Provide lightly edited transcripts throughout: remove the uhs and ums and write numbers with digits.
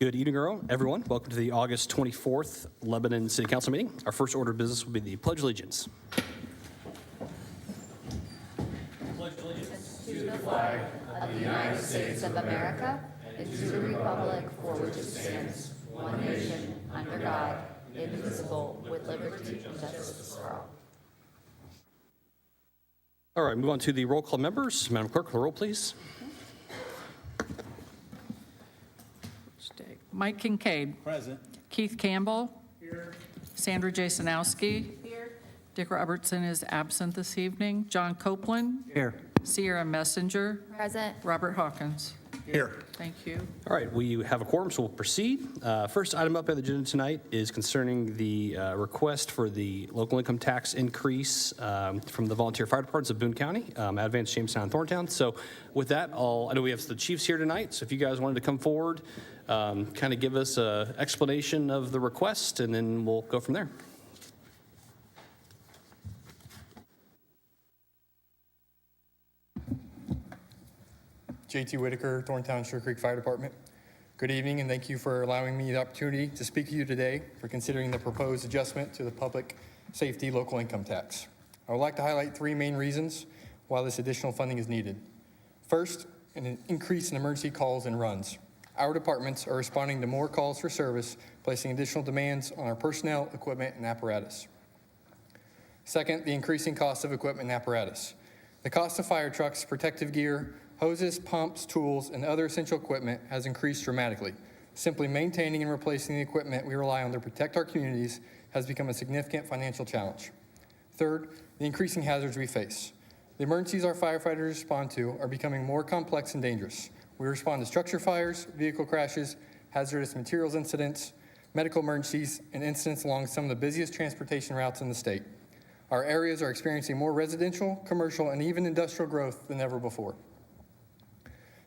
Good evening, everyone. Welcome to the August 24th Lebanon City Council meeting. Our first order of business will be the Pledge of Allegiance. Pledge allegiance to the flag of the United States of America and to the republic for which it stands, one nation, under God, indivisible, with liberty and justice for all. All right, move on to the roll call members. Madam Clerk, the roll, please. Mike Kincaid. Present. Keith Campbell. Here. Sandra Jasanowski. Here. Dick Robertson is absent this evening. John Copeland. Here. Sierra Messenger. Present. Robert Hawkins. Here. Thank you. All right, we have a quorum, so we'll proceed. First item up on the agenda tonight is concerning the request for the local income tax increase from the volunteer fire departments of Boone County, Advance, Jamestown, and Thorntown. So with that, I know we have the chiefs here tonight, so if you guys wanted to come forward, kind of give us an explanation of the request, and then we'll go from there. JT Whitaker, Thorntown Sugar Creek Fire Department. Good evening, and thank you for allowing me the opportunity to speak to you today for considering the proposed adjustment to the public safety local income tax. I would like to highlight three main reasons why this additional funding is needed. First, an increase in emergency calls and runs. Our departments are responding to more calls for service, placing additional demands on our personnel, equipment, and apparatus. Second, the increasing cost of equipment and apparatus. The cost of fire trucks, protective gear, hoses, pumps, tools, and other essential equipment has increased dramatically. Simply maintaining and replacing the equipment we rely on to protect our communities has become a significant financial challenge. Third, the increasing hazards we face. The emergencies our firefighters respond to are becoming more complex and dangerous. We respond to structure fires, vehicle crashes, hazardous materials incidents, medical emergencies, and incidents along some of the busiest transportation routes in the state. Our areas are experiencing more residential, commercial, and even industrial growth than ever before.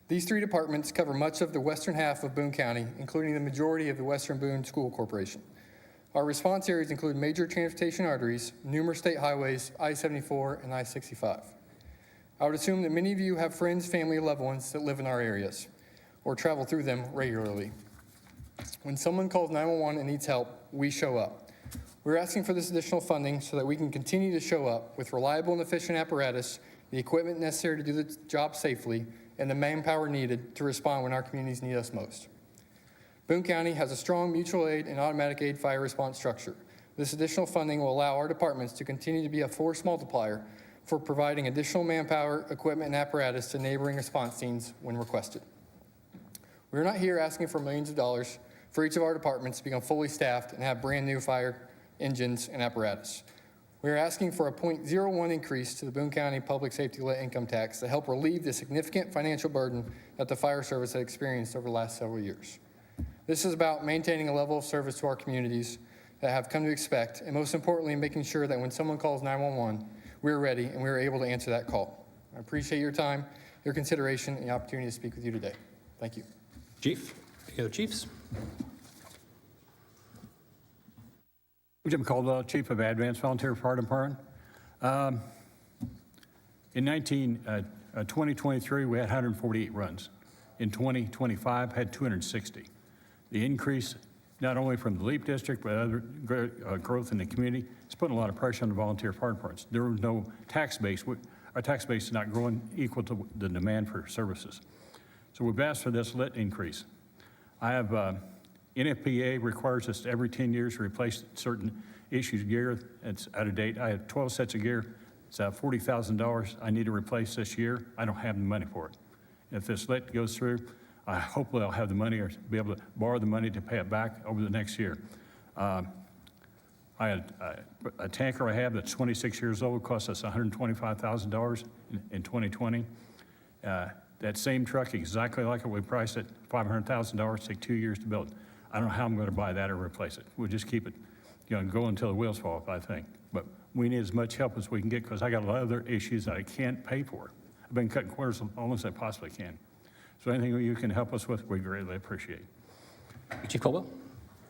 These three departments cover much of the western half of Boone County, including the majority of the Western Boone School Corporation. Our response areas include major transportation arteries, numerous state highways, I-74 and I-65. I would assume that many of you have friends, family, loved ones that live in our areas or travel through them regularly. When someone calls 911 and needs help, we show up. We're asking for this additional funding so that we can continue to show up with reliable and efficient apparatus, the equipment necessary to do the job safely, and the manpower needed to respond when our communities need us most. Boone County has a strong mutual aid and automatic aid fire response structure. This additional funding will allow our departments to continue to be a force multiplier for providing additional manpower, equipment, and apparatus to neighboring response teams when requested. We're not here asking for millions of dollars for each of our departments to become fully staffed and have brand new fire engines and apparatus. We are asking for a 0.01 increase to the Boone County Public Safety Lit Income Tax to help relieve the significant financial burden that the fire service has experienced over the last several years. This is about maintaining a level of service to our communities that have come to expect, and most importantly, making sure that when someone calls 911, we're ready and we're able to answer that call. I appreciate your time, your consideration, and the opportunity to speak with you today. Thank you. Chief, any other chiefs? Jim Caldwell, Chief of Advance Volunteer Fire Department. In 2023, we had 148 runs. In 2025, had 260. The increase, not only from the LEAP district, but other growth in the community, it's putting a lot of pressure on the volunteer fire departments. There was no tax base. Our tax base is not growing equal to the demand for services. So we've asked for this lit increase. I have NFPA requires us every 10 years to replace certain issues gear. It's out of date. I have 12 sets of gear. It's $40,000 I need to replace this year. I don't have the money for it. If this lit goes through, hopefully I'll have the money or be able to borrow the money to pay it back over the next year. I had a tanker I have that's 26 years old, cost us $125,000 in 2020. That same truck, exactly like it, we priced it $500,000, take 2 years to build. I don't know how I'm going to buy that or replace it. We'll just keep it, go until the wheels fall off, I think. But we need as much help as we can get because I got a lot of other issues that I can't pay for. I've been cutting corners almost as I possibly can. So anything you can help us with, we greatly appreciate. Chief Caldwell?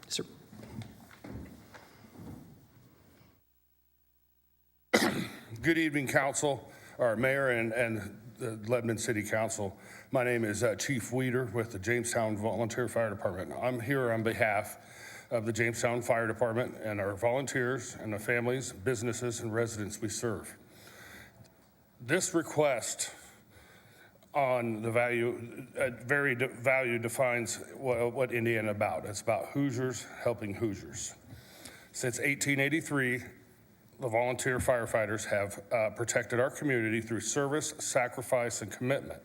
Yes, sir. Good evening, council, or mayor, and the Lebanon City Council. My name is Chief Weeder with the Jamestown Volunteer Fire Department. I'm here on behalf of the Jamestown Fire Department and our volunteers and the families, businesses, and residents we serve. This request on the value defines what Indiana is about. It's about Hoosiers helping Hoosiers. Since 1883, the volunteer firefighters have protected our community through service, sacrifice, and commitment.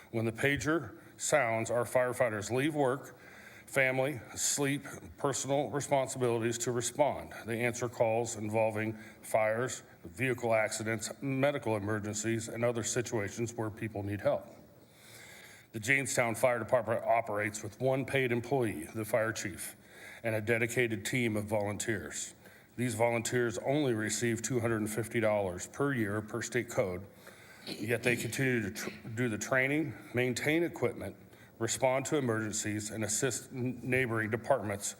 When the pager sounds, our firefighters leave work, family, sleep, personal responsibilities to respond. They answer calls involving fires, vehicle accidents, medical emergencies, and other situations where people need help. The Jamestown Fire Department operates with one paid employee, the fire chief, and a dedicated team of volunteers. These volunteers only receive $250 per year per state code, yet they continue to do the training, maintain equipment, respond to emergencies, and assist neighboring departments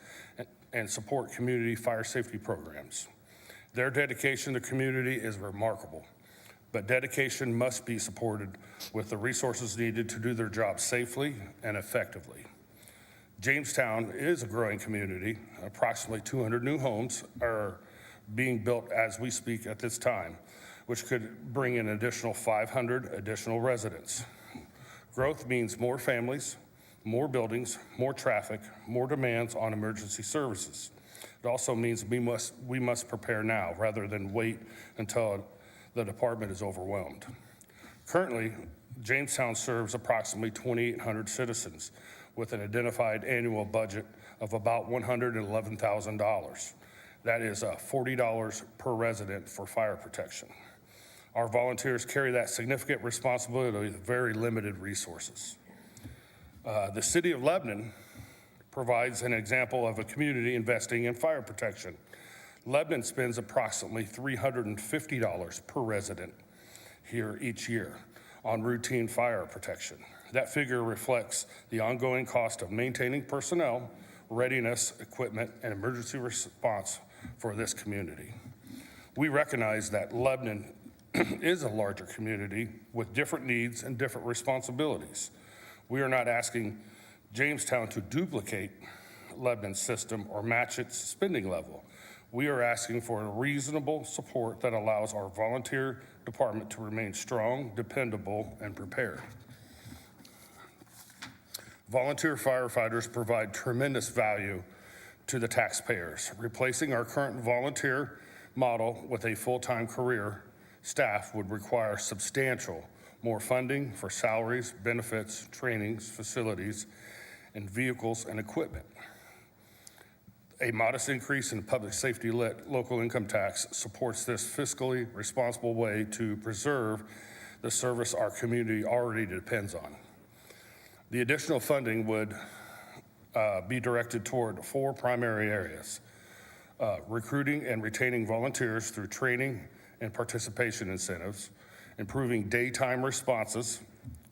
and support community fire safety programs. Their dedication to the community is remarkable, but dedication must be supported with the resources needed to do their job safely and effectively. Jamestown is a growing community. Approximately 200 new homes are being built as we speak at this time, which could bring in an additional 500 additional residents. Growth means more families, more buildings, more traffic, more demands on emergency services. It also means we must prepare now rather than wait until the department is overwhelmed. Currently, Jamestown serves approximately 2,800 citizens with an identified annual budget of about $111,000. That is $40 per resident for fire protection. Our volunteers carry that significant responsibility with very limited resources. The city of Lebanon provides an example of a community investing in fire protection. Lebanon spends approximately $350 per resident here each year on routine fire protection. That figure reflects the ongoing cost of maintaining personnel, readiness, equipment, and emergency response for this community. We recognize that Lebanon is a larger community with different needs and different responsibilities. We are not asking Jamestown to duplicate Lebanon's system or match its spending level. We are asking for a reasonable support that allows our volunteer department to remain strong, dependable, and prepared. Volunteer firefighters provide tremendous value to the taxpayers. Replacing our current volunteer model with a full-time career staff would require substantial more funding for salaries, benefits, trainings, facilities, and vehicles and equipment. A modest increase in public safety local income tax supports this fiscally responsible way to preserve the service our community already depends on. The additional funding would be directed toward 4 primary areas: recruiting and retaining volunteers through training and participation incentives, improving daytime responses,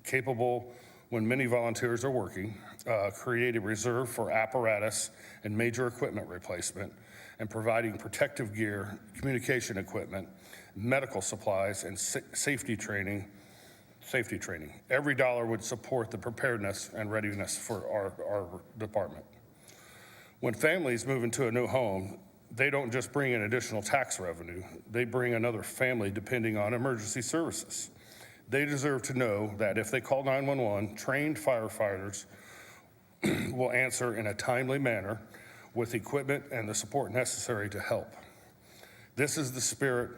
capable when many volunteers are working, create a reserve for apparatus and major equipment replacement, and providing protective gear, communication equipment, medical supplies, and safety training. Every dollar would support the preparedness and readiness for our department. When families move into a new home, they don't just bring in additional tax revenue, they bring another family depending on emergency services. They deserve to know that if they call 911, trained firefighters will answer in a timely manner with equipment and the support necessary to help. This is the spirit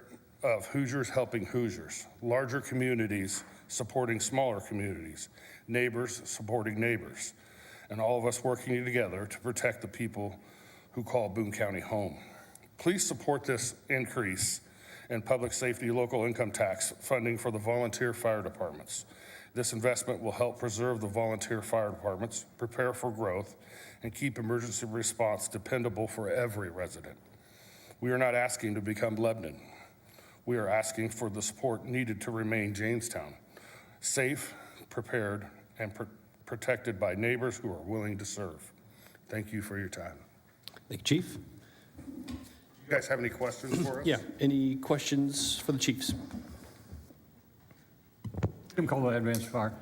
of Hoosiers helping Hoosiers, larger communities supporting smaller communities, neighbors supporting neighbors, and all of us working together to protect the people who call Boone County home. Please support this increase in public safety local income tax funding for the volunteer fire departments. This investment will help preserve the volunteer fire departments, prepare for growth, and keep emergency response dependable for every resident. We are not asking to become Lebanon. We are asking for the support needed to remain Jamestown, safe, prepared, and protected by neighbors who are willing to serve. Thank you for your time. Thank you, Chief. You guys have any questions for us? Yeah, any questions for the chiefs? Tim Cole, Advanced Fire.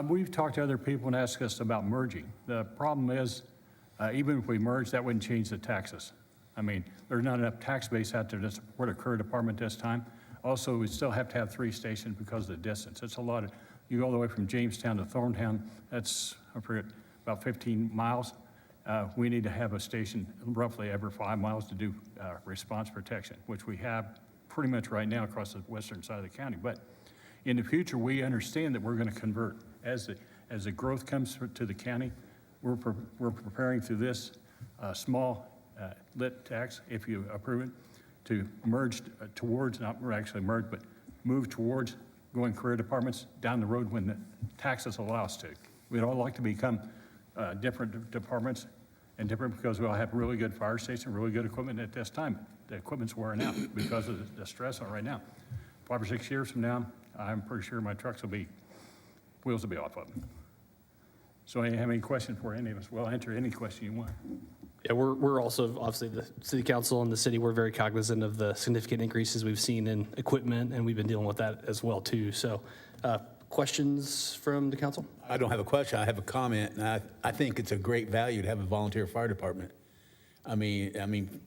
We've talked to other people and asked us about merging. The problem is, even if we merge, that wouldn't change the taxes. I mean, there's not enough tax base out there to support a career department this time. Also, we still have to have 3 stations because of the distance. It's a lot of, you go all the way from Jamestown to Thorntown, that's, I forget, about 15 miles. We need to have a station roughly every 5 miles to do response protection, which we have pretty much right now across the western side of the county. But in the future, we understand that we're going to convert. As the growth comes to the county, we're preparing through this small lit tax, if you approve it, to merge towards, not actually merge, but move towards going career departments down the road when the taxes allow us to. We'd all like to become different departments and different because we all have really good fire station, really good equipment at this time. The equipment's wearing out because of the stress on it right now. 5 or 6 years from now, I'm pretty sure my trucks wheels will be off of them. So any have any question for any of us? We'll answer any question you want. Yeah, we're also, obviously, the city council and the city, we're very cognizant of the significant increases we've seen in equipment, and we've been dealing with that as well, too. So questions from the council? I don't have a question, I have a comment, and I think it's a great value to have a volunteer fire department. I mean,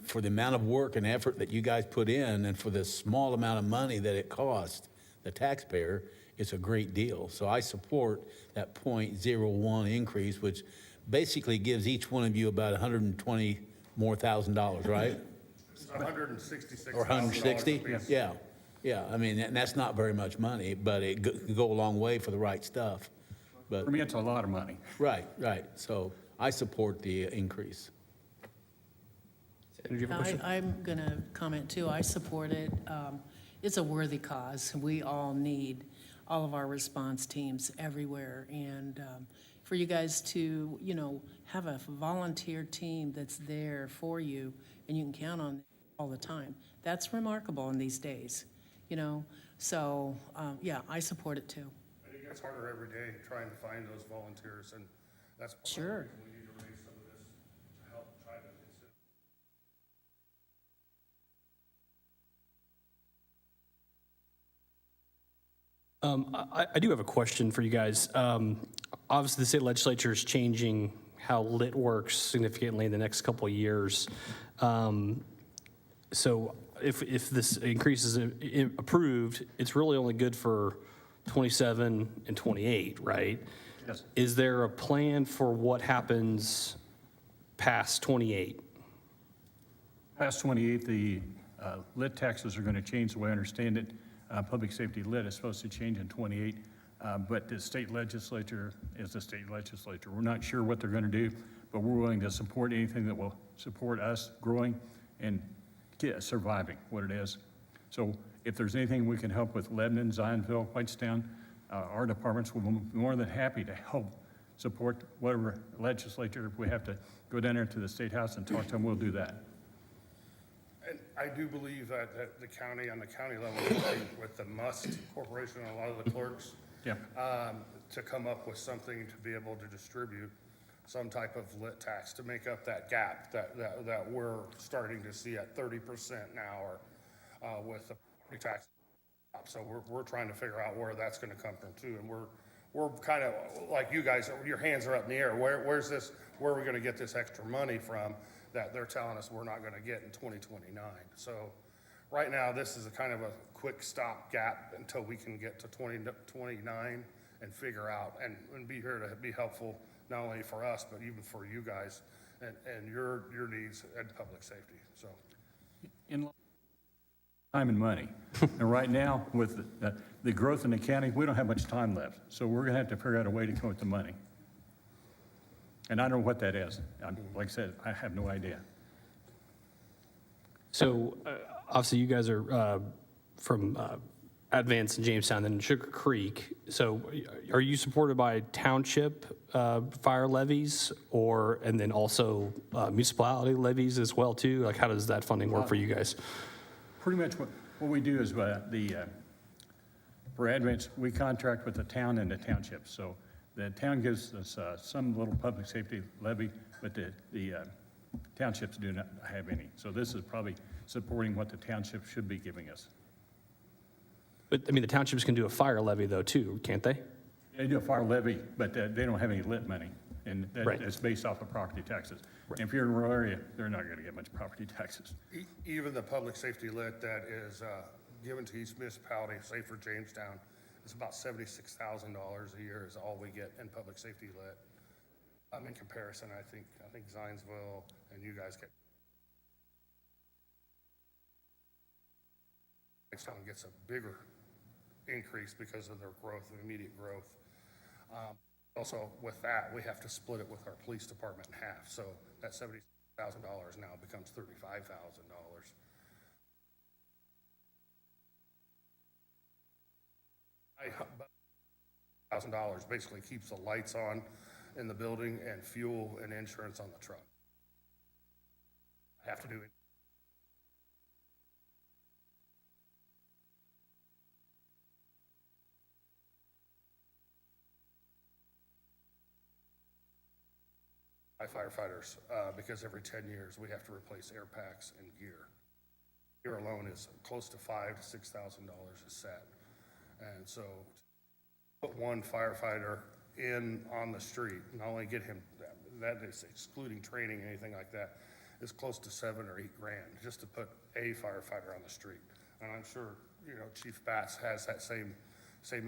for the amount of work and effort that you guys put in, and for the small amount of money that it costs the taxpayer, it's a great deal. So I support that .01 increase, which basically gives each one of you about $120,000 more, right? It's $166,000. Or 160? apiece. Yeah, I mean, and that's not very much money, but it could go a long way for the right stuff. But For me, it's a lot of money. right. So I support the increase. Sandra, do you have a question? I'm going to comment too. I support it. It's a worthy cause. We all need all of our response teams everywhere. And for you guys to, have a volunteer team that's there for you and you can count on them all the time, that's remarkable in these days, So, yeah, I support it too. It gets harder every day trying to find those volunteers, and that's part of the Sure. reason we need to raise some of this to help try to consider. I do have a question for you guys. Obviously, the state legislature is changing how lit works significantly in the next couple of years. So if this increase is approved, it's really only good for 27 and 28, right? Yes. Is there a plan for what happens past 28? Past 28, the lit taxes are going to change the way I understand it. Public safety lit is supposed to change in 28, but the state legislature is the state legislature. We're not sure what they're going to do, but we're willing to support anything that will support us growing and surviving what it is. So if there's anything we can help with Lebanon, Zionville, Whitestown, our departments will be more than happy to help support whatever legislature. If we have to go down there to the state house and talk to them, we'll do that. And I do believe that the county, on the county level, working with the Must Corporation and a lot of the clerks, Yeah. to come up with something to be able to distribute some type of lit tax to make up that gap that we're starting to see at 30% now, or with the property tax. So we're trying to figure out where that's going to come from too, and we're kind of like you guys. Your hands are up in the air. Where's this? Where are we going to get this extra money from that they're telling us we're not going to get in 2029? So right now, this is a kind of a quick stop gap until we can get to 2029 and figure out and be here to be helpful not only for us but even for you guys and your needs and public safety. So. In time and money. And right now, with the growth in the county, we don't have much time left. So we're going to have to figure out a way to come with the money. And I don't know what that is. Like I said, I have no idea. So obviously, you guys are from Advance in Jamestown and Sugar Creek. So are you supported by township fire levies and then also municipality levies as well too? Like how does that funding work for you guys? Pretty much what we do is for Advance, we contract with the town and the township. So the town gives us some little public safety levy, but the townships do not have any. So this is probably supporting what the township should be giving us. But, I mean, the townships can do a fire levy, though, too, can't they? They do a fire levy, but they don't have any lit money, and Right. that's based off of property taxes. And if you're in a rural area, they're not going to get much property taxes. Even the public safety lit that is given to each municipality, say for Jamestown, it's about $76,000 a year is all we get in public safety lit. In comparison, I think Zionsville and you guys get. Jamestown gets a bigger increase because of their growth, their immediate growth. Also, with that, we have to split it with our police department in half. So that $70,000 now becomes $35,000. $1,000 basically keeps the lights on in the building and fuel and insurance on the truck. I have to do it. Firefighters, because every 10 years we have to replace air packs and gear. Gear alone is close to $5,000 to $6,000 a set. And so put one firefighter in on the street, not only get him, that is excluding training, anything like that, is close to $7 or $8 grand just to put a firefighter on the street. And I'm sure, Chief Batts has that same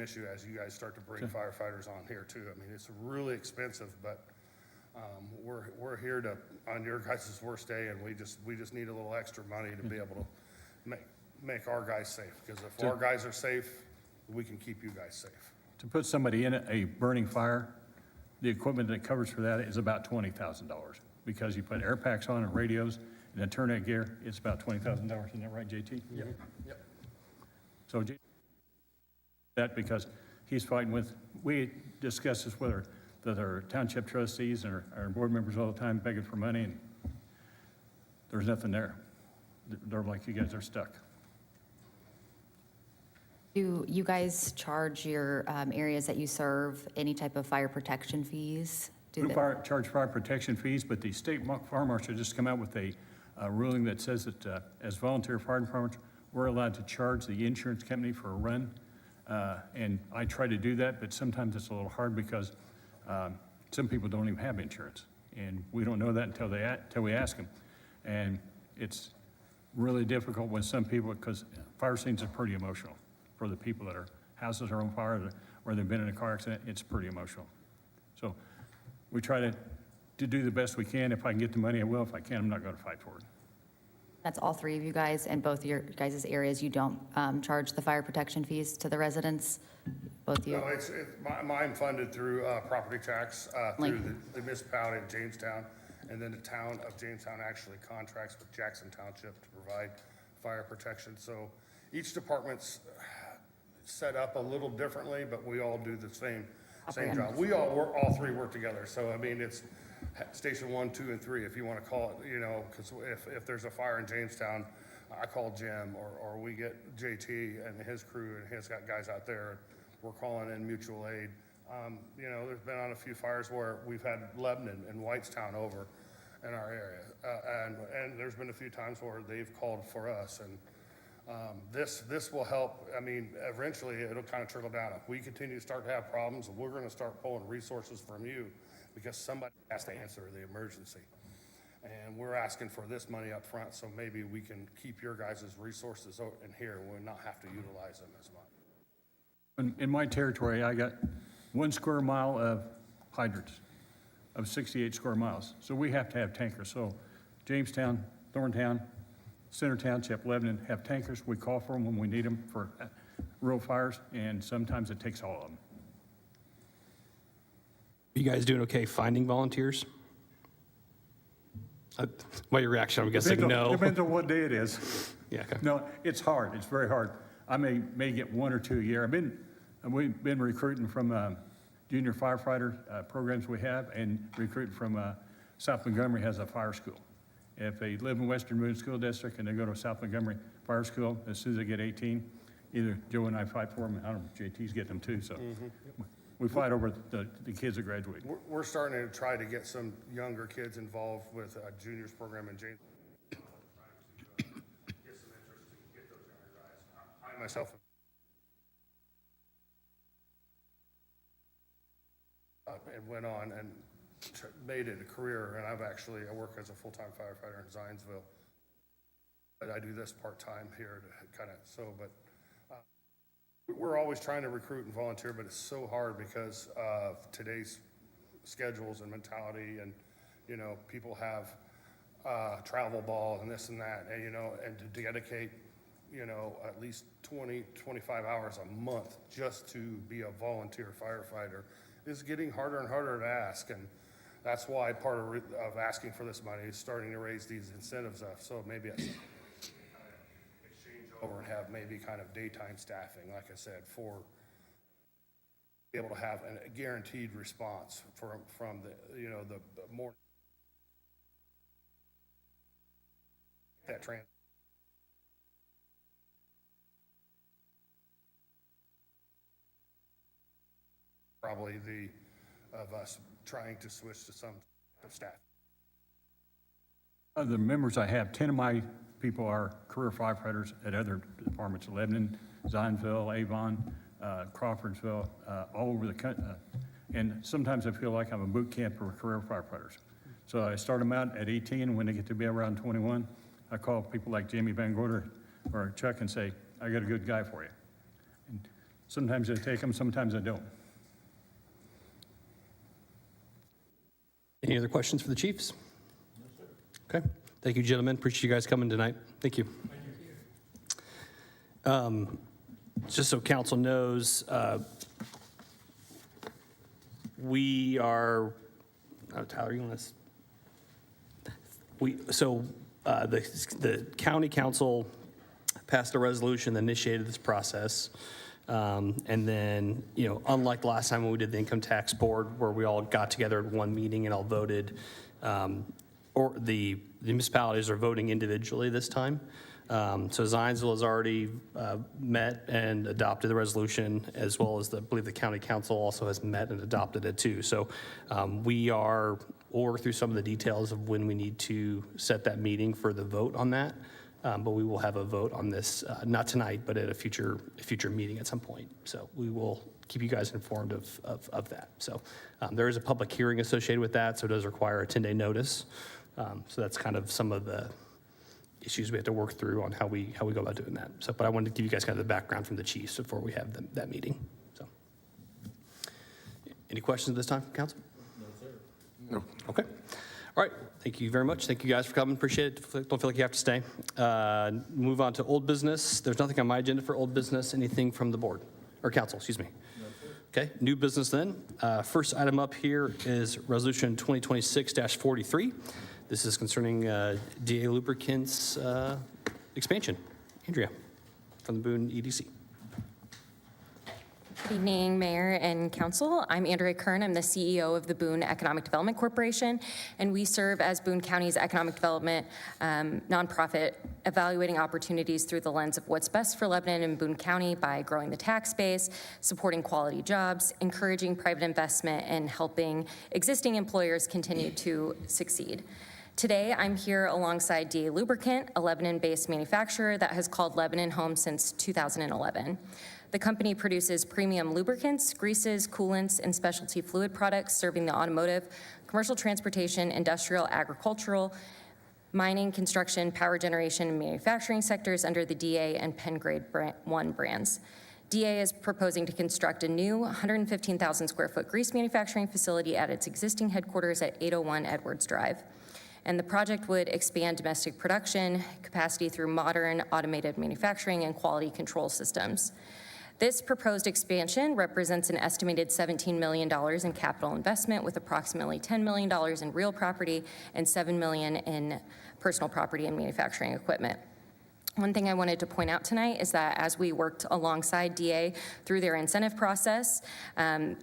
issue as you guys start to bring firefighters on here too. I mean, it's really expensive, but we're here to, on your guys' worst day, and we just need a little extra money to be able to make our guys safe. Because if our guys are safe, we can keep you guys safe. To put somebody in a burning fire, the equipment that covers for that is about $20,000, because you put air packs on and radios and then turn that gear, it's about $20,000. Isn't that right, JT? Yep. So that because he's fighting with, we discuss this with our township trustees and our board members all the time begging for money, and there's nothing there. They're like, you guys are stuck. Do you guys charge your areas that you serve any type of fire protection fees? We charge fire protection fees, but the state fire marshal just come out with a ruling that says that as volunteer fire departments, we're allowed to charge the insurance company for a run. And I try to do that, but sometimes it's a little hard because some people don't even have insurance. And we don't know that until we ask them. And it's really difficult with some people because fire scenes are pretty emotional for the people that are houses are on fire or they've been in a car accident. It's pretty emotional. So we try to do the best we can. If I can get the money, I will. If I can't, I'm not going to fight for it. That's all three of you guys, and both your guys' areas, you don't charge the fire protection fees to the residents? Both you? No, it's mine funded through property tax through the municipality of Jamestown, and then the town of Jamestown actually contracts with Jackson Township to provide fire protection. So each department's set up a little differently, but we all do the same job. We all three work together. So I mean, it's station 1, 2, and 3, if you want to call it, because if there's a fire in Jamestown, I call Jim, or we get JT and his crew, and he's got guys out there. We're calling in mutual aid. There's been on a few fires where we've had Lebanon and Whitestown over in our area, and there's been a few times where they've called for us, and this will help. I mean, eventually it'll kind of trickle down. If we continue to start to have problems, we're going to start pulling resources from you because somebody has to answer the emergency. And we're asking for this money up front, so maybe we can keep your guys' resources in here and we'll not have to utilize them as much. In my territory, I got 1 square mile of hydrants of 68 square miles. So we have to have tankers. So Jamestown, Thorntown, Center Township, Lebanon have tankers. We call for them when we need them for rural fires, and sometimes it takes all of them. Are you guys doing okay finding volunteers? By your reaction, I'm guessing no. Depends on what day it is. Yeah, okay. No, it's hard. It's very hard. I may get 1 or 2 a year. We've been recruiting from junior firefighter programs we have, and recruiting from South Montgomery has a fire school. If they live in Western Boone School District and they go to South Montgomery Fire School, as soon as they get 18, either Joe and I fight for them. I don't know, JT's getting them too, so. We fight over the kids that graduate. We're starting to try to get some younger kids involved with a juniors program in James. Get some interest and get those younger guys. I myself and went on and made it a career. And I work as a full-time firefighter in Zionsville. But I do this part-time here to kind of, but we're always trying to recruit and volunteer, but it's so hard because of today's schedules and mentality, and, you know, people have travel ball and this and that, and, you know, and to dedicate, you know, at least 20, 25 hours a month just to be a volunteer firefighter is getting harder and harder to ask. And that's why part of asking for this money is starting to raise these incentives up. So maybe it's exchange over and have maybe kind of daytime staffing, like I said, for be able to have a guaranteed response from the, you know, the more that trans. Probably of us trying to switch to some staff. Of the members I have, 10 of my people are career firefighters at other departments, Lebanon, Zionsville, Avon, Crawfordsville, all over the country. And sometimes I feel like I'm a boot camp for career firefighters. So I start them out at 18. When they get to be around 21, I call people like Jamie Van Gorder or Chuck and say, I got a good guy for you. And sometimes I take them, sometimes I don't. Any other questions for the chiefs? No, sir. Okay. Thank you, gentlemen. Appreciate you guys coming tonight. Thank you. Just so council knows, we are, Tyler, you want to? The county council passed a resolution that initiated this process. And then, you know, unlike the last time when we did the income tax board, where we all got together at one meeting and all voted, or the municipalities are voting individually this time. So Zionsville has already met and adopted the resolution, as well as I believe the county council also has met and adopted it too. So we'll work through some of the details of when we need to set that meeting for the vote on that. But we will have a vote on this, not tonight, but at a future meeting at some point. So we will keep you guys informed of that. So there is a public hearing associated with that, so it does require a 10-day notice. So that's kind of some of the issues we have to work through on how we go about doing that. So, but I wanted to give you guys kind of the background from the chiefs before we have that meeting. So, any questions at this time, council? No, sir. No. Okay. All right. Thank you very much. Thank you guys for coming. Appreciate it. Don't feel like you have to stay. Move on to old business. There's nothing on my agenda for old business. Anything from the board or council? Excuse me. No, sir. Okay. New business then. First item up here is Resolution 2026-43. This is concerning DA Lubricants expansion. Andrea from the Boone EDC. Good evening, Mayor and Council. I'm Andrea Kern. I'm the CEO of the Boone Economic Development Corporation, and we serve as Boone County's economic development nonprofit, evaluating opportunities through the lens of what's best for Lebanon and Boone County by growing the tax base, supporting quality jobs, encouraging private investment, and helping existing employers continue to succeed. Today, I'm here alongside DA Lubricant, a Lebanon-based manufacturer that has called Lebanon home since 2011. The company produces premium lubricants, greases, coolants, and specialty fluid products serving the automotive, commercial transportation, industrial, agricultural, mining, construction, power generation, and manufacturing sectors under the DA and Pengrade 1 brands. DA is proposing to construct a new 115,000 square foot grease manufacturing facility at its existing headquarters at 801 Edwards Drive. And the project would expand domestic production capacity through modern automated manufacturing and quality control systems. This proposed expansion represents an estimated $17 million in capital investment, with approximately $10 million in real property and $7 million in personal property and manufacturing equipment. One thing I wanted to point out tonight is that as we worked alongside DA through their incentive process, and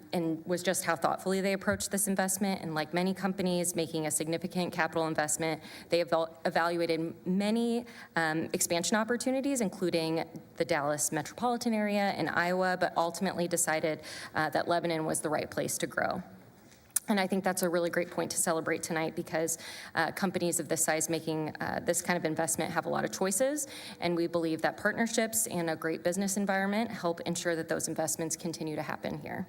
was just how thoughtfully they approached this investment, and like many companies making a significant capital investment, they evaluated many expansion opportunities, including the Dallas metropolitan area and Iowa, but ultimately decided that Lebanon was the right place to grow. And I think that's a really great point to celebrate tonight, because companies of this size making this kind of investment have a lot of choices, and we believe that partnerships and a great business environment help ensure that those investments continue to happen here.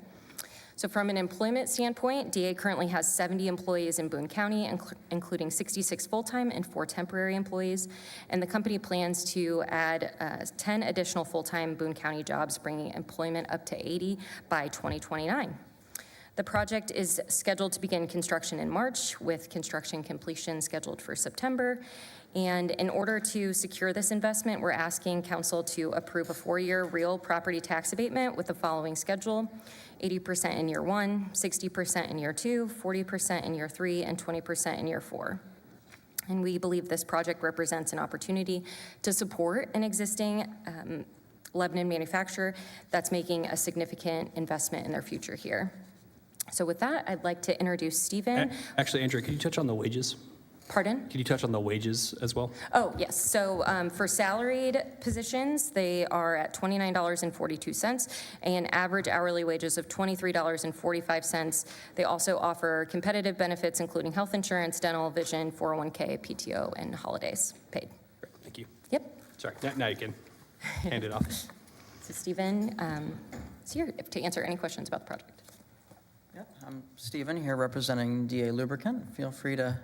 So from an employment standpoint, DA currently has 70 employees in Boone County, including 66 full-time and 4 temporary employees. And the company plans to add 10 additional full-time Boone County jobs, bringing employment up to 80 by 2029. The project is scheduled to begin construction in March, with construction completion scheduled for September. And in order to secure this investment, we're asking council to approve a 4-year real property tax abatement with the following schedule: 80% in year 1, 60% in year 2, 40% in year 3, and 20% in year 4. And we believe this project represents an opportunity to support an existing Lebanon manufacturer that's making a significant investment in their future here. So with that, I'd like to introduce Stephen. Actually, Andrea, could you touch on the wages? Pardon? Can you touch on the wages as well? Oh, yes. So for salaried positions, they are at $29.42, and average hourly wages of $23.45. They also offer competitive benefits, including health insurance, dental, vision, 401k, PTO, and holidays paid. Great, thank you. Yep. Sorry, now you can hand it off. So Stephen is here to answer any questions about the project. Yep, I'm Stephen here representing DA Lubricant. Feel free to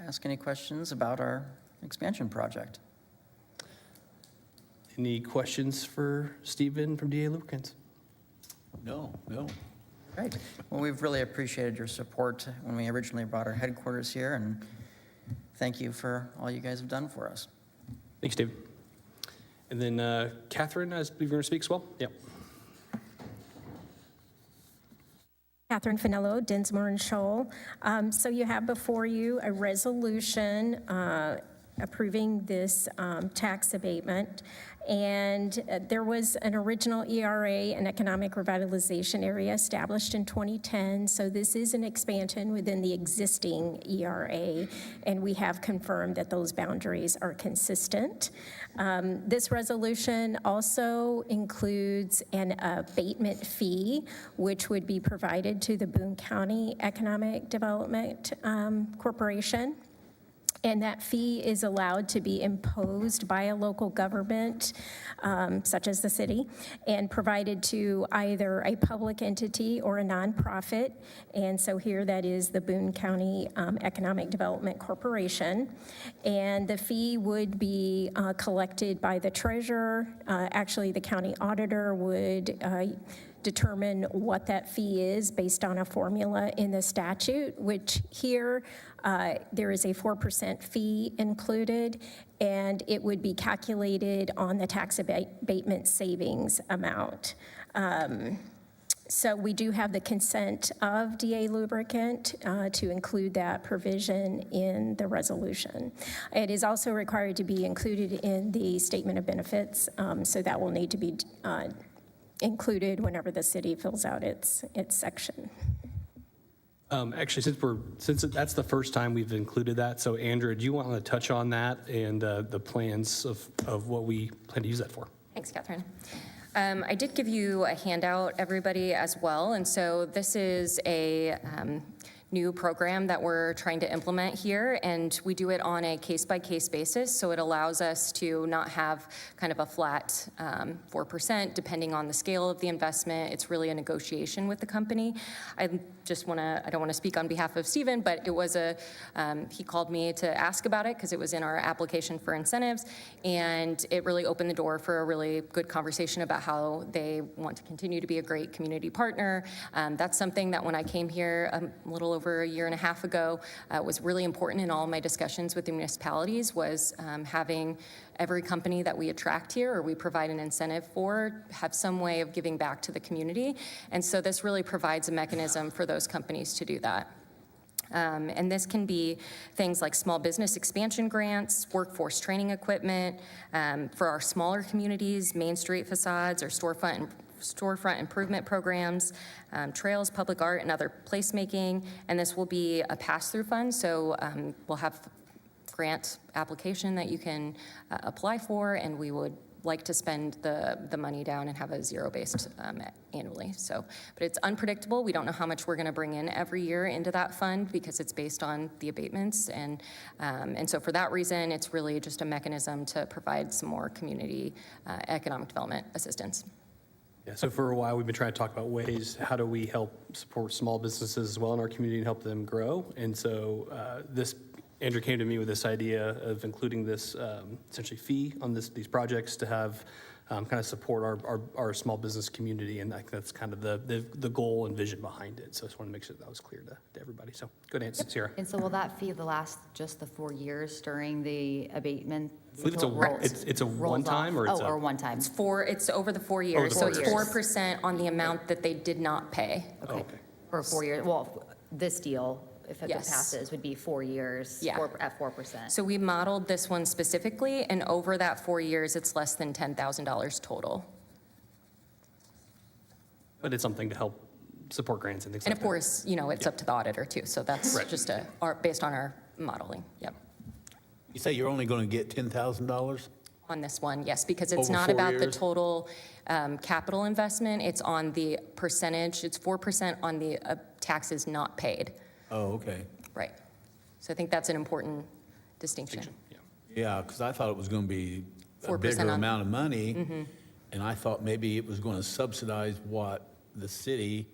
ask any questions about our expansion project. Any questions for Stephen from DA Lubricants? No. Great. Well, we've really appreciated your support when we originally brought our headquarters here, and thank you for all you guys have done for us. Thanks, David. And then Catherine, I believe you're going to speak as well? Yep. Catherine Finello, Dinsmore and Shoal. So you have before you a resolution approving this tax abatement. And there was an original ERA, an economic revitalization area, established in 2010. So this is an expansion within the existing ERA, and we have confirmed that those boundaries are consistent. This resolution also includes an abatement fee, which would be provided to the Boone County Economic Development Corporation. And that fee is allowed to be imposed by a local government, such as the city, and provided to either a public entity or a nonprofit. And so here that is the Boone County Economic Development Corporation. And the fee would be collected by the treasurer. Actually, the county auditor would determine what that fee is based on a formula in the statute, which here there is a 4% fee included, and it would be calculated on the tax abatement savings amount. So we do have the consent of DA Lubricant to include that provision in the resolution. It is also required to be included in the statement of benefits, so that will need to be included whenever the city fills out its section. Actually, since that's the first time we've included that, so Andrea, do you want to touch on that and the plans of what we plan to use that for? Thanks, Catherine. I did give you a handout, everybody, as well. And so this is a new program that we're trying to implement here, and we do it on a case-by-case basis, so it allows us to not have kind of a flat 4% depending on the scale of the investment. It's really a negotiation with the company. I don't want to speak on behalf of Stephen, but it was he called me to ask about it because it was in our application for incentives, and it really opened the door for a really good conversation about how they want to continue to be a great community partner. That's something that when I came here a little over a year and a half ago was really important in all my discussions with the municipalities, was having every company that we attract here or we provide an incentive for have some way of giving back to the community. And so this really provides a mechanism for those companies to do that. And this can be things like small business expansion grants, workforce training equipment, for our smaller communities, Main Street facades or storefront improvement programs, trails, public art, and other placemaking. And this will be a pass-through fund, so we'll have grant application that you can apply for, and we would like to spend the money down and have a zero-based annually. So, but it's unpredictable. We don't know how much we're going to bring in every year into that fund because it's based on the abatements, and so for that reason, it's really just a mechanism to provide some more community economic development assistance. Yeah, so for a while, we've been trying to talk about ways, how do we help support small businesses as well in our community and help them grow? And so Andrew came to me with this idea of including this essentially fee on these projects to have kind of support our small business community. And I think that's kind of the goal and vision behind it. So I just wanted to make sure that was clear to everybody. So good answer, Sarah. And so will that fee last just the 4 years during the abatement? I believe it's a one-time or it's or one time? It's over the 4 years, the so 4 it's years. 4% on the amount that they did not pay. Okay. For 4 years, well, this deal, if it Yes. passes, would be 4 years Yeah. at 4%. So we modeled this one specifically, and over that 4 years, it's less than $10,000 total. But it's something to help support grants and things And like of that. course, it's up to the auditor too, so that's Right. just based on our modeling, yep. You say you're only going to get $10,000? On this one, yes, because it's Over not 4 about the years? total capital investment, it's on the percentage, it's 4% on the taxes not paid, Oh, okay. right? So I think that's an important distinction. Yeah. Yeah, because I thought it was going to be a 4% bigger on- amount of money, and I thought maybe it was going to subsidize what the city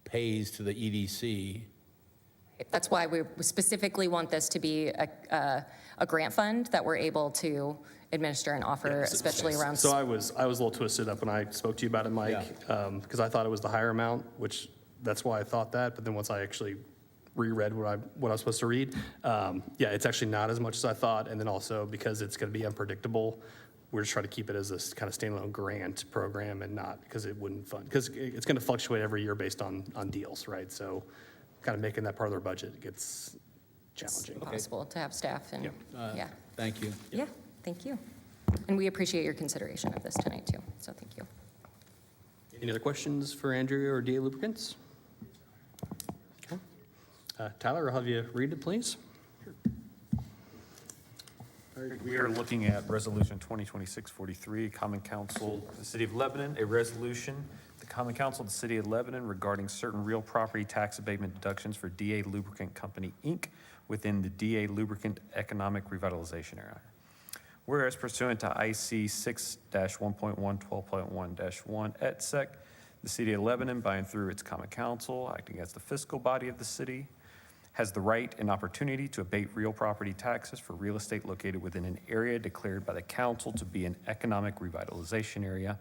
pays to the E EDC. That's why we specifically want this to be a grant fund that we're able to administer and offer, especially around. So I was a little twisted up when I spoke to you about it, Mike, because I thought it was the higher amount, which that's why I thought that. But then once I actually reread what I was supposed to read, yeah, it's actually not as much as I thought. And then also because it's going to be unpredictable, we're just trying to keep it as a kind of standalone grant program and not because it wouldn't fund, because it's going to fluctuate every year based on deals, right? So kind of making that part of their budget gets challenging. Possible to have staff and, yeah. Thank you. Yeah, thank you. And we appreciate your consideration of this tonight too, so thank you. Any other questions for Andrea or DA Lubricants? Okay. Tyler, I'll have you read it, please. We are looking at Resolution 2026-43, Common Council of the City of Lebanon, a resolution, the Common Council of the City of Lebanon regarding certain real property tax abatement deductions for DA Lubricant Company, Inc. within the DA Lubricant Economic Revitalization Area. Whereas pursuant to IC 6-1.112.1-1 et sec, the City of Lebanon, by and through its Common Council, acting as the fiscal body of the city, has the right and opportunity to abate real property taxes for real estate located within an area declared by the council to be an economic revitalization area,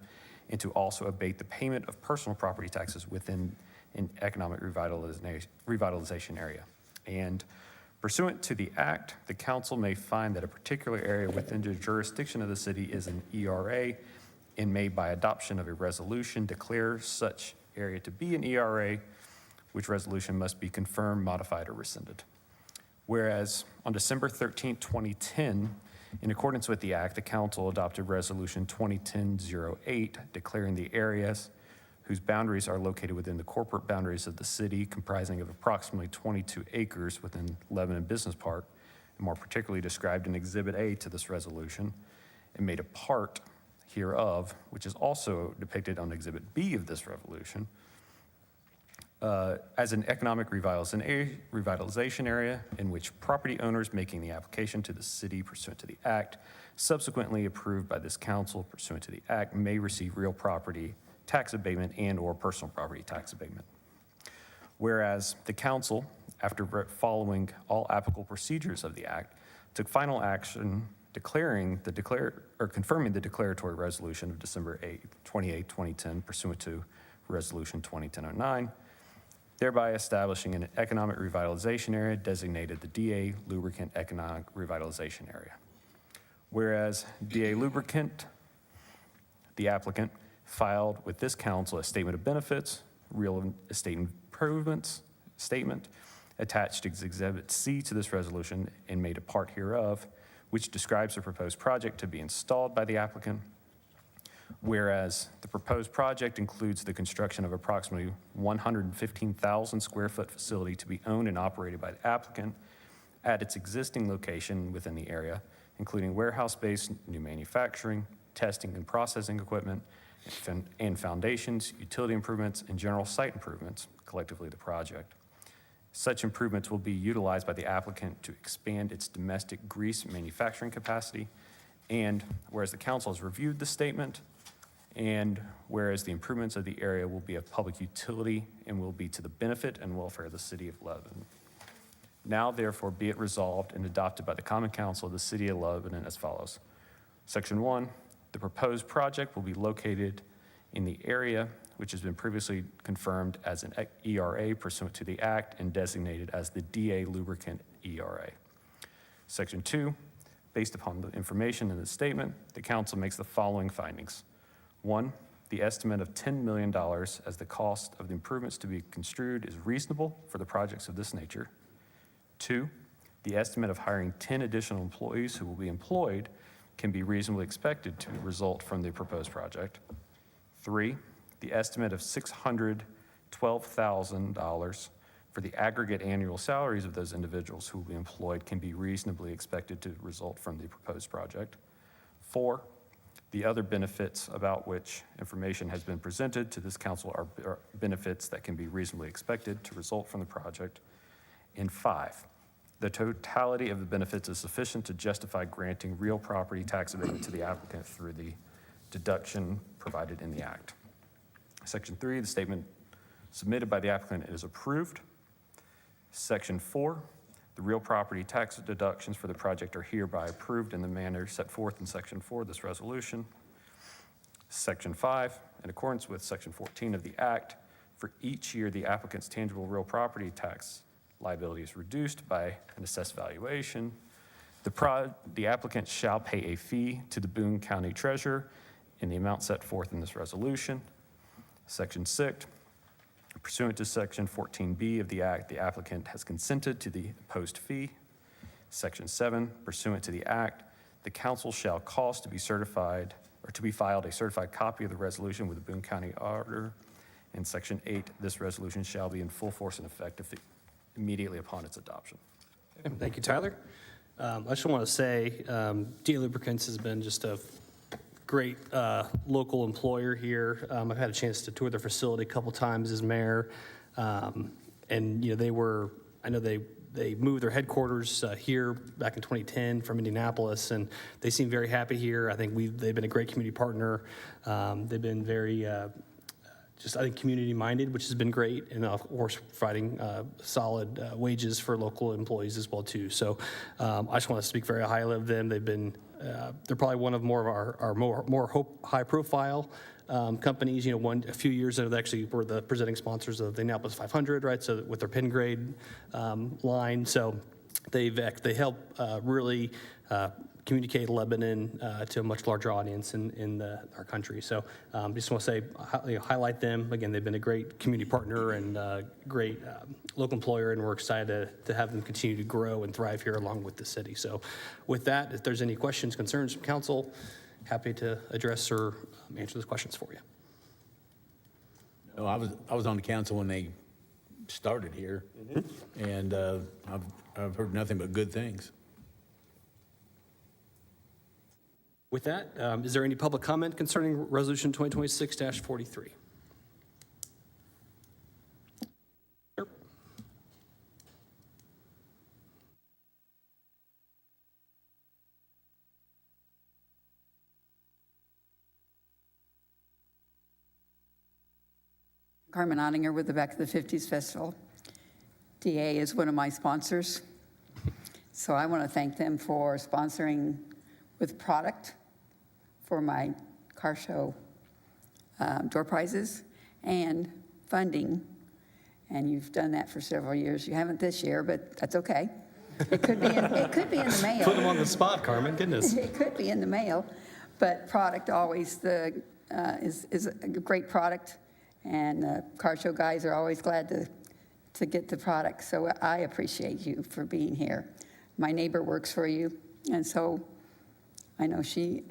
and to also abate the payment of personal property taxes within an economic revitalization area. And pursuant to the act, the council may find that a particular area within the jurisdiction of the city is an ERA, and may, by adoption of a resolution, declare such area to be an ERA, which resolution must be confirmed, modified, or rescinded. Whereas on December 13, 2010, in accordance with the act, the council adopted Resolution 2010-08, declaring the areas whose boundaries are located within the corporate boundaries of the city, comprising of approximately 22 acres within Lebanon Business Park, and more particularly described in Exhibit A to this resolution, and made a part hereof, which is also depicted on Exhibit B of this resolution, as an economic revitalization area in which property owners making the application to the city pursuant to the act, subsequently approved by this council pursuant to the act, may receive real property tax abatement and/or personal property tax abatement. Whereas the council, after following all applicable procedures of the act, took final action confirming the declaratory resolution of December 28, 2010, pursuant to Resolution 2010-09, thereby establishing an economic revitalization area designated the DA Lubricant Economic Revitalization Area. Whereas DA Lubricant, the applicant, filed with this council a statement of benefits, real estate improvements statement attached as Exhibit C to this resolution, and made a part hereof, which describes the proposed project to be installed by the applicant. Whereas the proposed project includes the construction of approximately 115,000 square foot facility to be owned and operated by the applicant at its existing location within the area, including warehouse space, new manufacturing, testing and processing equipment, and foundations, utility improvements, and general site improvements, collectively the project. Such improvements will be utilized by the applicant to expand its domestic grease manufacturing capacity. And whereas the council has reviewed the statement And whereas the improvements of the area will be of public utility and will be to the benefit and welfare of the city of Lebanon. Now therefore be it resolved and adopted by the Common Council of the city of Lebanon as follows. Section 1, the proposed project will be located in the area which has been previously confirmed as an ERA pursuant to the act and designated as the DA Lubricant ERA. Section 2, based upon the information in the statement, the council makes the following findings. 1, the estimate of $10 million as the cost of the improvements to be construed is reasonable for the projects of this nature. 2, the estimate of hiring 10 additional employees who will be employed can be reasonably expected to result from the proposed project. 3, the estimate of $612,000 for the aggregate annual salaries of those individuals who will be employed can be reasonably expected to result from the proposed project. 4, the other benefits about which information has been presented to this council are benefits that can be reasonably expected to result from the project. And 5, the totality of the benefits is sufficient to justify granting real property tax abatement to the applicant through the deduction provided in the act. Section 3, the statement submitted by the applicant is approved. Section 4, the real property tax deductions for the project are hereby approved in the manner set forth in Section 4 of this resolution. Section 5, in accordance with Section 14 of the Act, for each year the applicant's tangible real property tax liability is reduced by an assessed valuation. The applicant shall pay a fee to the Boone County Treasurer in the amount set forth in this resolution. Section 6, pursuant to Section 14B of the Act, the applicant has consented to the imposed fee. Section 7, pursuant to the Act, the council shall cause to be certified or to be filed a certified copy of the resolution with the Boone County Auditor. And Section 8, this resolution shall be in full force and effect immediately upon its adoption. Okay, thank you, Tyler. I just want to say, DA Lubricants has been just a great local employer here. I've had a chance to tour their facility a couple times as mayor. And, you know, I know they moved their headquarters here back in 2010 from Indianapolis, and they seem very happy here. I think they've been a great community partner. They've been very, I think, community-minded, which has been great, and of course, providing solid wages for local employees as well, too. So I just want to speak very highly of them. They're probably one of our more high-profile companies. You know, a few years ago, they actually were the presenting sponsors of the Indianapolis 500, right? So with their pin grade line, so they help really communicate Lebanon to a much larger audience in our country. So just want to say, highlight them. Again, they've been a great community partner and great local employer, and we're excited to have them continue to grow and thrive here along with the city. So with that, if there's any questions, concerns from council, happy to address or answer those questions for you. No, I was on the council when they started here, and I've heard nothing but good things. With that, is there any public comment concerning Resolution 2026-43? Sure. Carmen Ottinger with the Back to the 50s Festival. DA is one of my sponsors, so I want to thank them for sponsoring with product for my car show door prizes and funding, and you've done that for several years. You haven't this year, but that's okay. It could be in the mail. Put them on the spot, Carmen, goodness. It could be in the mail, but product always is a great product, and car show guys are always glad to get the product. So I appreciate you for being here. My neighbor works for you, and so I know she's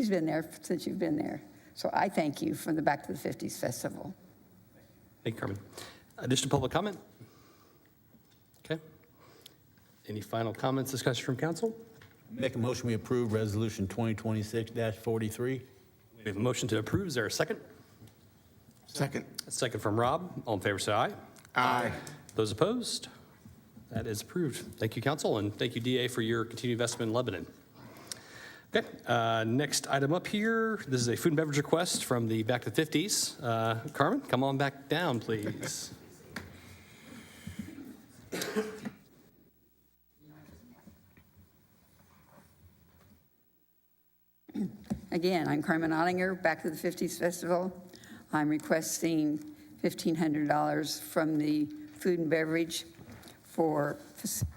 been there since you've been there. So I thank you from the Back to the 50s Festival. Thank you, Carmen. Additional public comment? Okay. Any final comments, discussion from council? Make a motion we approve Resolution 2026-43. We have a motion to approve. Is there a second? Second. A second from Rob. All in favor, say aye. Aye. Those opposed? That is approved. Thank you, council, and thank you, DA, for your continued investment in Lebanon. Okay, next item up here, this is a food and beverage request from the Back to the 50s. Carmen, come on back down, please. Again, I'm Carmen Ottinger, Back to the 50s Festival. I'm requesting $1,500 from the food and beverage for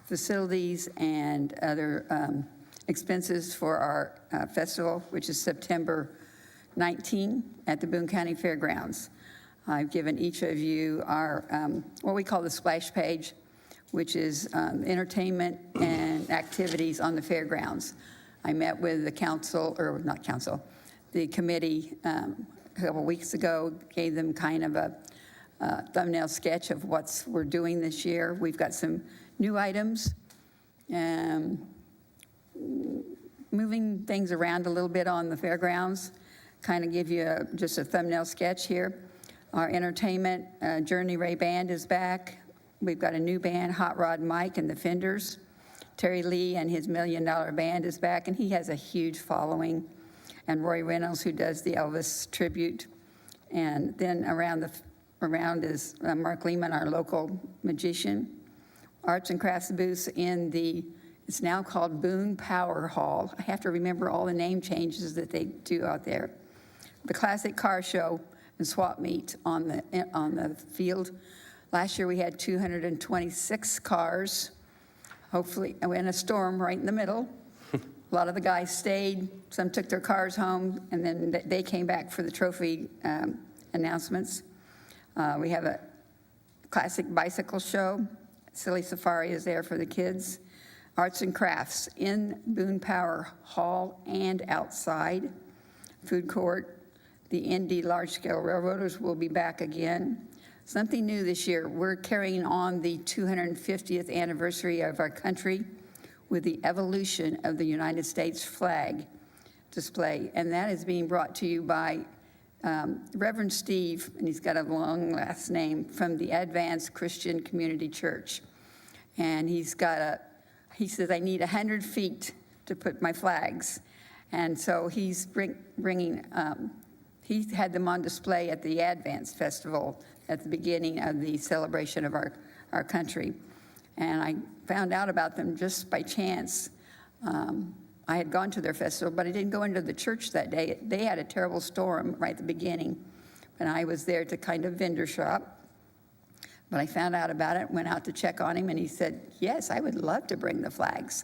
facilities and other expenses for our festival, which is September 19 at the Boone County Fairgrounds. I've given each of you our, what we call the splash page, which is entertainment and activities on the fairgrounds. I met with the council, or not council, the committee a couple weeks ago, gave them kind of a thumbnail sketch of what we're doing this year. We've got some new items, moving things around a little bit on the fairgrounds, kind of give you just a thumbnail sketch here. Our entertainment, Journey Ray Band is back. We've got a new band, Hot Rod Mike and the Fenders. Terry Lee and his $1 Million Band is back, and he has a huge following. And Roy Reynolds, who does the Elvis tribute. And then around is Mark Lehman, our local magician. Arts and crafts booths in it's now called Boone Power Hall. I have to remember all the name changes that they do out there. The classic car show and swap meet on the field. Last year we had 226 cars. Hopefully, we had a storm right in the middle. A lot of the guys stayed. Some took their cars home, and then they came back for the trophy announcements. We have a classic bicycle show. Silly Safari is there for the kids. Arts and crafts in Boone Power Hall and outside. Food court. The Indy large-scale railroaders will be back again. Something new this year, we're carrying on the 250th anniversary of our country with the evolution of the United States flag display. And that is being brought to you by Reverend Steve, and he's got a long last name, from the Advanced Christian Community Church. And he says, I need 100 feet to put my flags. And so he's bringing, he had them on display at the Advanced Festival at the beginning of the celebration of our country. And I found out about them just by chance. I had gone to their festival, but I didn't go into the church that day. They had a terrible storm right at the beginning, and I was there to kind of vendor shop. But I found out about it, went out to check on him, and he said, yes, I would love to bring the flags.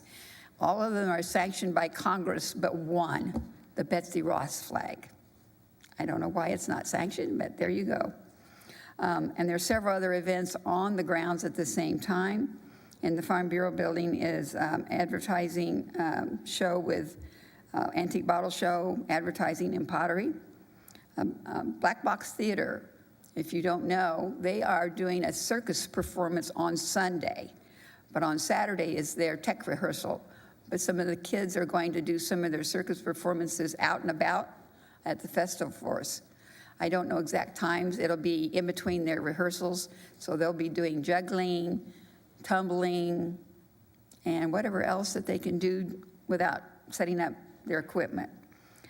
All of them are sanctioned by Congress, but one, the Betsy Ross flag. I don't know why it's not sanctioned, but there you go. And there are several other events on the grounds at the same time. In the Farm Bureau building is advertising show with antique bottle show, advertising and pottery. Black Box Theater, if you don't know, they are doing a circus performance on Sunday, but on Saturday is their tech rehearsal. But some of the kids are going to do some of their circus performances out and about at the festival for us. I don't know exact times. It'll be in between their rehearsals, so they'll be doing juggling, tumbling, and whatever else that they can do without setting up their equipment.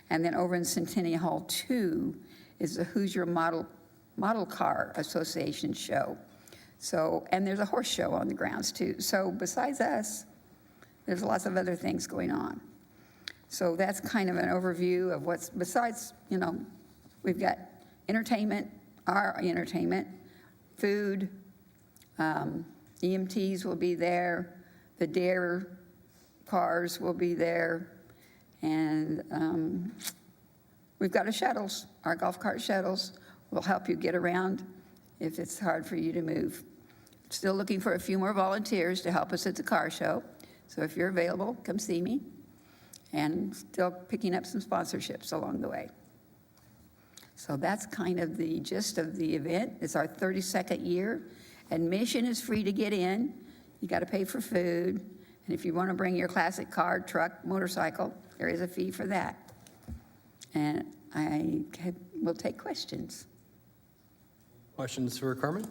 And then over in Centennial Hall 2 is the Hoosier Model Car Association show. So, and there's a horse show on the grounds too. So besides us, there's lots of other things going on. So that's kind of an overview of what's, besides, we've got entertainment, our entertainment, food, EMTs will be there, the DARE cars will be there, and we've got shuttles. Our golf cart shuttles will help you get around if it's hard for you to move. Still looking for a few more volunteers to help us at the car show. So if you're available, come see me. And still picking up some sponsorships along the way. So that's kind of the gist of the event. It's our 32nd year. Admission is free to get in. You got to pay for food. And if you want to bring your classic car, truck, motorcycle, there is a fee for that. And I will take questions. Questions for Carmen?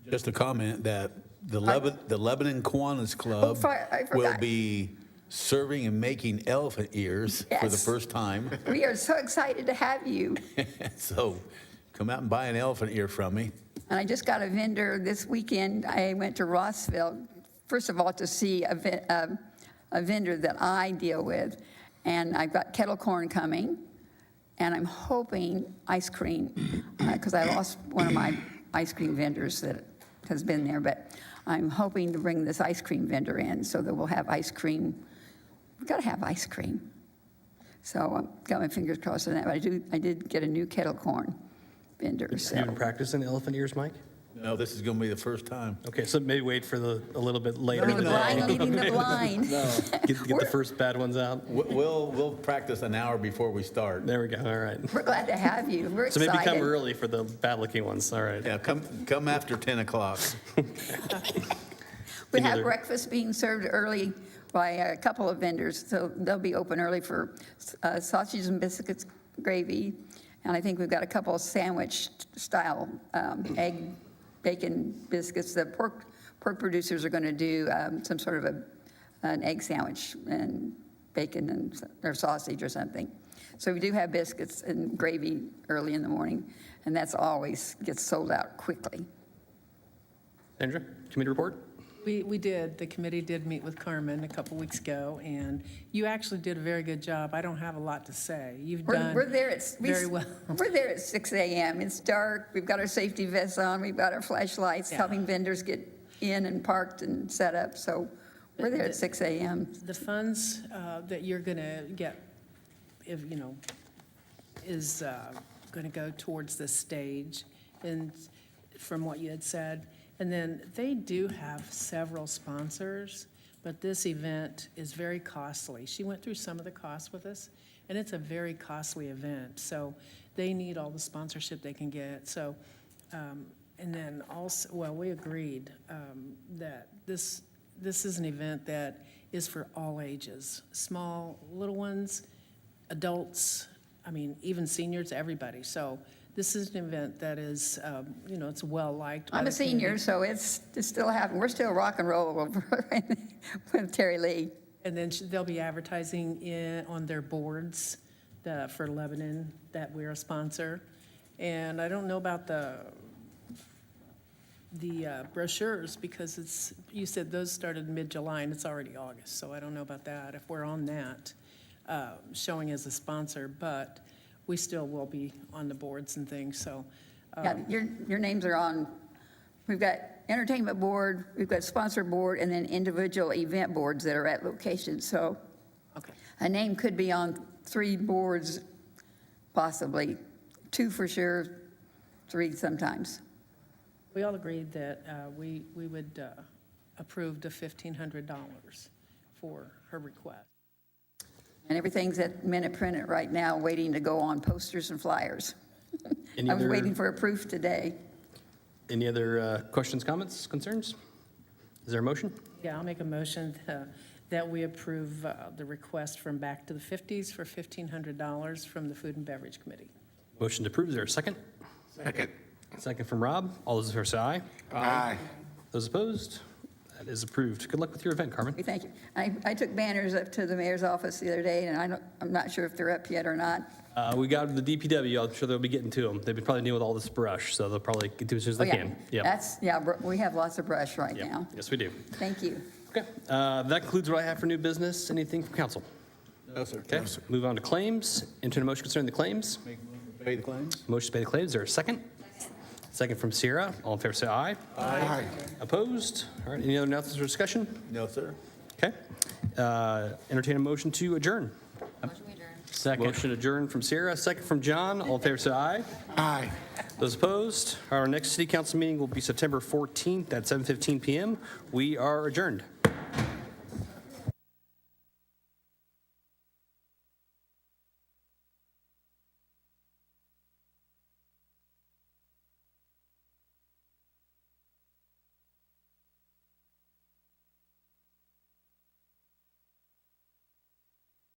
Just a comment that the Lebanon Kiwanis Club I will forgot. be serving and making elephant ears for the Yes. first time. We are so excited to have you. So come out and buy an elephant ear from me. And I just got a vendor this weekend. I went to Rossville, first of all, to see a vendor that I deal with. And I've got kettle corn coming. And I'm hoping ice cream, because I lost one of my ice cream vendors that has been there. But I'm hoping to bring this ice cream vendor in so that we'll have ice cream. We've got to have ice cream. So I've got my fingers crossed on that. But I did get a new kettle corn vendor. Have So. you been practicing elephant ears, Mike? No, this is going to be the first time. Okay, so maybe wait for a little bit later. Leading the blind, leading the blind. Get the first bad ones out. We'll practice an hour before we start. There we go, all right. We're glad to have you. We're So excited. maybe come early for the bad-looking ones, all right. Yeah, come after 10 o'clock. We Any have other- breakfast being served early by a couple of vendors, so they'll be open early for sausages and biscuits, gravy, and I think we've got a couple of sandwich-style egg, bacon biscuits. The pork producers are going to do some sort of an egg sandwich and bacon or sausage or something. So we do have biscuits and gravy early in the morning, and that's always gets sold out quickly. Sandra, committee report? We did. The committee did meet with Carmen a couple weeks ago, and you actually did a very good job. I don't have a lot to say. You've done We're there at very well. We're there at 6 a.m. It's dark. We've got our safety vests on. We've got our flashlights, Yeah. helping vendors get in and parked and set up. So we're there at 6 a.m. The funds that you're going to get, if is going to go towards this stage, and from what you had said. And then they do have several sponsors, but this event is very costly. She went through some of the costs with us, and it's a very costly event. So they need all the sponsorship they can get. So, and then also, well, we agreed that this is an event that is for all ages, small, little ones, adults, I mean, even seniors, everybody. So this is an event that is, it's well-liked. by I'm a the community. senior, so it's still happening. We're still rock and roll with Terry Lee. And then they'll be advertising on their boards for Lebanon that we're a sponsor. And I don't know about the brochures, because you said those started mid-July and it's already August. So I don't know about that, if we're on that, showing as a sponsor. But we still will be on the boards and things, so. Yeah, your names are on. We've got entertainment board, we've got sponsor board, and then individual event boards that are at locations. So Okay. a name could be on 3 boards, possibly 2 for sure, 3 sometimes. We all agreed that we would approve the $1,500 for her request. And everything's at minute printed right now, waiting to go on posters and flyers. Any I was other- waiting for a proof today. Any other questions, comments, concerns? Is there a motion? Yeah, I'll make a motion that we approve the request from Back to the 50s for $1,500 from the Food and Beverage Committee. Motion to approve, is there a second? Second. Second from Rob. All those in favor say aye. Aye. Those opposed? That is approved. Good luck with your event, Carmen. We thank you. I took banners up to the mayor's office the other day, and I'm not sure if they're up yet or not. We got the DPW. I'm sure they'll be getting to them. They've been probably dealing with all this brush, so they'll probably get to it as soon as Oh, they yeah. can. We have lots of brush right Yep. now. Yes, we do. Thank you. Okay, that concludes what I have for new business. Anything from council? No, sir. Okay, move on to claims. Enter a motion concerning the claims. Pay the claims? Motion to pay the claims. Is there a second? Second from Sierra. All in favor say aye. Aye. Opposed? All right, any other announcements or discussion? No, sir. Okay. Entertain a motion to adjourn. Second. Motion adjourned from Sierra, second from John. All in favor say aye. Aye. Those opposed? Our next city council meeting will be September 14th at 7:15 PM. We are adjourned.